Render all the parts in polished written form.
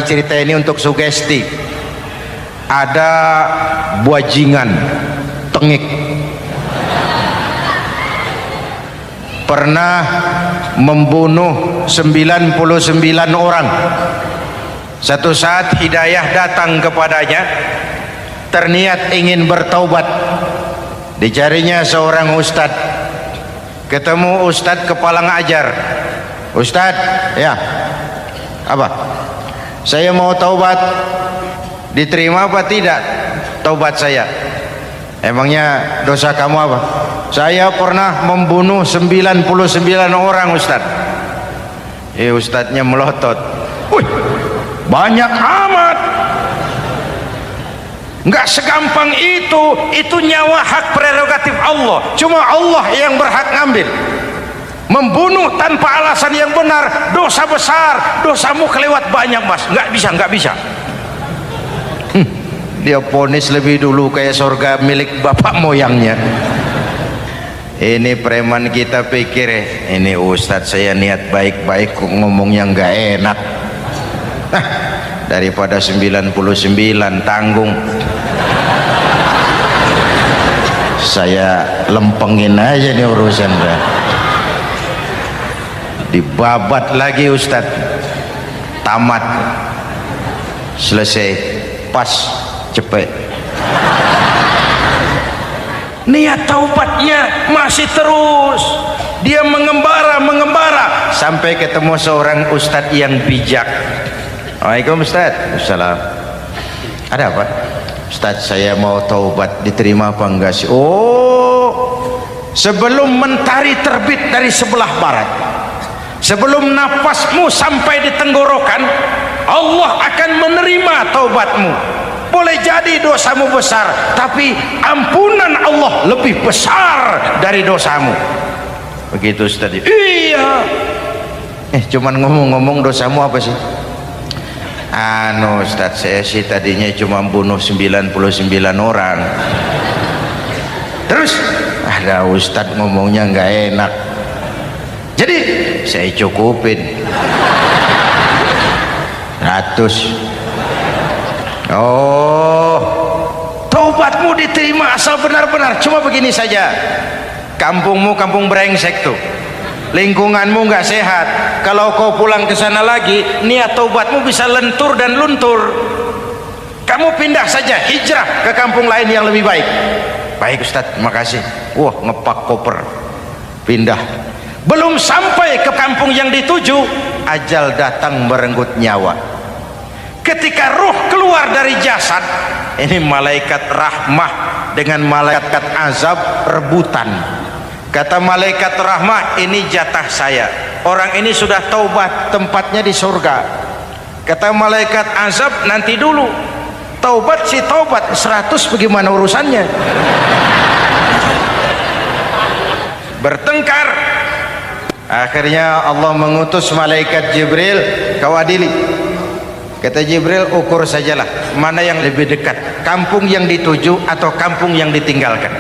cerita ini untuk sugesti. Ada buajingan tengik pernah membunuh 99 orang. Satu saat hidayah datang kepadanya, terniat ingin bertaubat. Dicarinya seorang ustad, ketemu ustad kepala ngajar. Ustad, ya, apa? Saya mau taubat, diterima apa tidak taubat saya? Emangnya dosa kamu apa? Saya pernah membunuh 99 orang, ustad. Ustadnya melotot. Wih, banyak amat. Enggak segampang itu nyawa hak prerogatif Allah. Cuma Allah yang berhak ngambil. Membunuh tanpa alasan yang benar dosa besar. Dosamu kelewat banyak, mas. Enggak bisa. Dia ponis lebih dulu kayak surga milik bapak moyangnya. Ini preman kita pikir ini ustadz saya niat baik-baik kok ngomongnya nggak enak. Daripada 99 tanggung, saya lempengin aja nih urusan. Dibabat lagi ustadz, tamat, selesai, pas, cepet. Niat taubatnya masih terus, dia mengembara sampai ketemu seorang ustadz yang bijak. Waalaikumsalam ustadz. Assalam. Ada apa? Ustadz, saya mau taubat, diterima apa enggak sih? Oh, sebelum mentari terbit dari sebelah barat, sebelum nafasmu sampai di tenggorokan, Allah akan menerima taubatmu. Boleh jadi dosamu besar, tapi ampunan Allah lebih besar dari dosamu. Begitu Ustaz. Iya. Cuman ngomong-ngomong dosamu apa sih? Ustaz, saya sih tadinya cuma bunuh 99 orang. Terus ada Ustaz ngomongnya nggak enak, jadi saya cukupin 100. Oh, taubatmu diterima asal benar-benar. Cuma begini saja, kampungmu kampung brengsek tuh, lingkunganmu nggak sehat. Kalau kau pulang ke sana lagi, niat taubatmu bisa lentur dan luntur. Kamu pindah saja, hijrah ke kampung lain yang lebih baik. Baik Ustadz, makasih. Wah, ngepak koper, pindah. Belum sampai ke kampung yang dituju, ajal datang merenggut nyawa. Ketika ruh keluar dari jasad, ini malaikat rahmah dengan malaikat azab rebutan. Kata malaikat rahmah, ini jatah saya, orang ini sudah taubat, tempatnya di surga. Kata malaikat azab, nanti dulu, taubat si taubat 100 bagaimana urusannya? Bertengkar. Akhirnya Allah mengutus malaikat Jibril, kau adili. Kata Jibril, ukur sajalah mana yang lebih dekat, kampung yang dituju atau kampung yang ditinggalkan.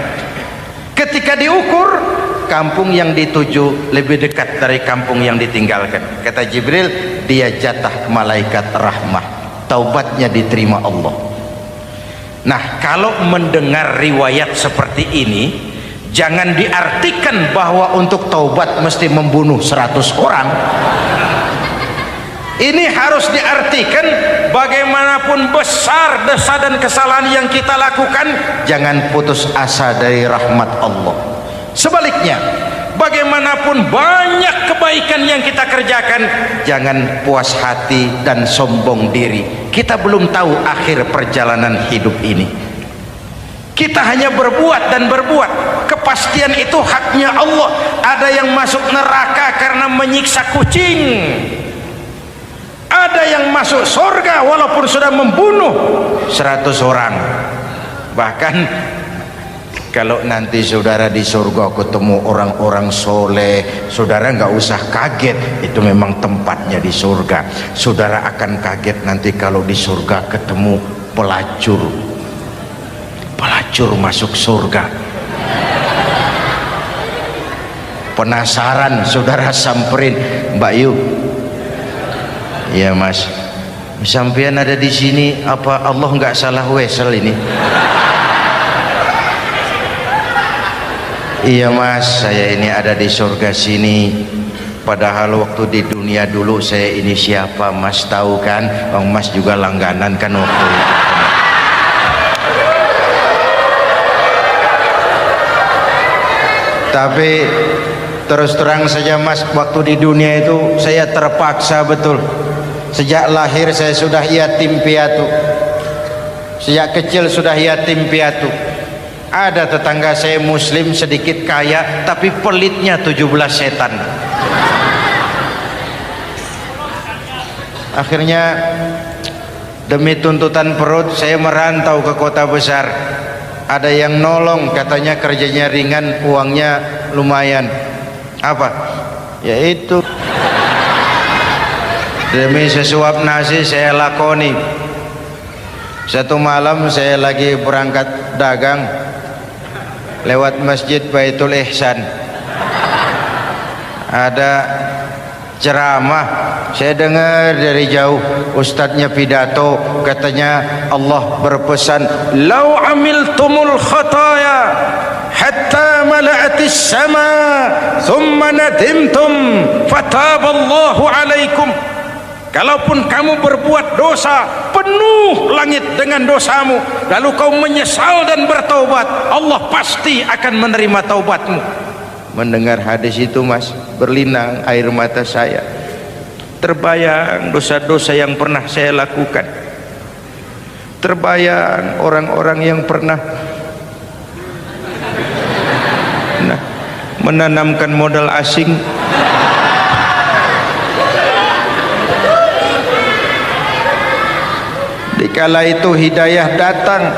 Ketika diukur, kampung yang dituju lebih dekat dari kampung yang ditinggalkan. Kata Jibril, dia jatah malaikat rahmah, taubatnya diterima Allah. Nah, kalau mendengar riwayat seperti ini, jangan diartikan bahwa untuk taubat mesti membunuh 100 orang. Ini harus diartikan bagaimanapun besar dosa dan kesalahan yang kita lakukan, jangan putus asa dari rahmat Allah. Sebaliknya, bagaimanapun banyak kebaikan yang kita kerjakan, jangan puas hati dan sombong diri. Kita belum tahu akhir perjalanan hidup ini. Kita hanya berbuat dan berbuat. Kepastian itu haknya Allah. Ada yang masuk neraka karena menyiksa kucing, ada yang masuk surga walaupun sudah membunuh 100 orang. Bahkan kalau nanti saudara di surga ketemu orang-orang soleh, saudara nggak usah kaget, itu memang tempatnya di surga. Saudara akan kaget nanti kalau di surga ketemu pelacur masuk surga. Penasaran, saudara samperin, Mbak Yu, iya mas, sampean ada di sini, apa Allah nggak salah wesel ini? Iya mas, saya ini ada di surga sini, padahal waktu di dunia dulu saya ini siapa mas tahu kan? Mas juga langganan kan waktu itu. Tapi terus terang saja mas, waktu di dunia itu saya terpaksa betul. Sejak lahir saya sudah yatim piatu, sejak kecil sudah yatim piatu. Ada tetangga saya muslim sedikit kaya, tapi pelitnya 17 setan. Akhirnya demi tuntutan perut saya merantau ke kota besar. Ada yang nolong, katanya kerjanya ringan, uangnya lumayan. Apa? Yaitu demi sesuap nasi saya lakoni. Satu malam saya lagi berangkat dagang, lewat masjid Baitul Ihsan, ada ceramah. Saya dengar dari jauh ustadznya pidato, katanya Allah berpesan, lau amiltumul khataya hatta mala'atis sama thumma nadimtum fataballahu alaikum. Kalaupun kamu berbuat dosa, penuh langit dengan dosamu, lalu kau menyesal dan bertaubat, Allah pasti akan menerima taubatmu. Mendengar hadis itu mas, berlinang air mata saya. Terbayang dosa-dosa yang pernah saya lakukan, terbayang orang-orang yang pernah menanamkan modal asing. Dikala itu hidayah datang,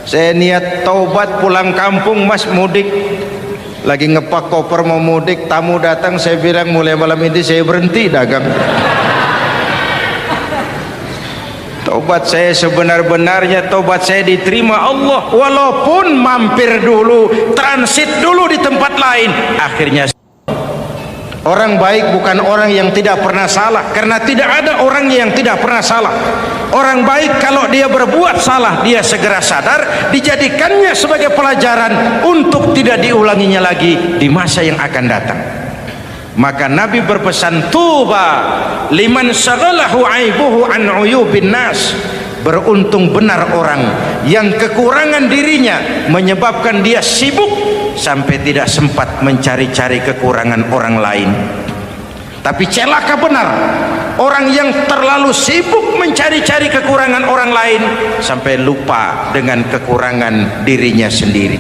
saya niat taubat pulang kampung mas, mudik. Lagi ngepak koper mau mudik, tamu datang, saya bilang mulai malam ini saya berhenti dagang. Taubat saya sebenar-benarnya, taubat saya diterima Allah, walaupun mampir dulu, transit dulu di tempat lain. Akhirnya orang baik bukan orang yang tidak pernah salah, karena tidak ada orang yang tidak pernah salah. Orang baik kalau dia berbuat salah, dia segera sadar, dijadikannya sebagai pelajaran untuk tidak diulanginya lagi di masa yang akan datang. Maka Nabi berpesan, tuba liman syaghalahu aibuhu an uyubin nas. Beruntung benar orang yang kekurangan dirinya menyebabkan dia sibuk sampai tidak sempat mencari-cari kekurangan orang lain. Tapi celaka benar orang yang terlalu sibuk mencari-cari kekurangan orang lain sampai lupa dengan kekurangan dirinya sendiri.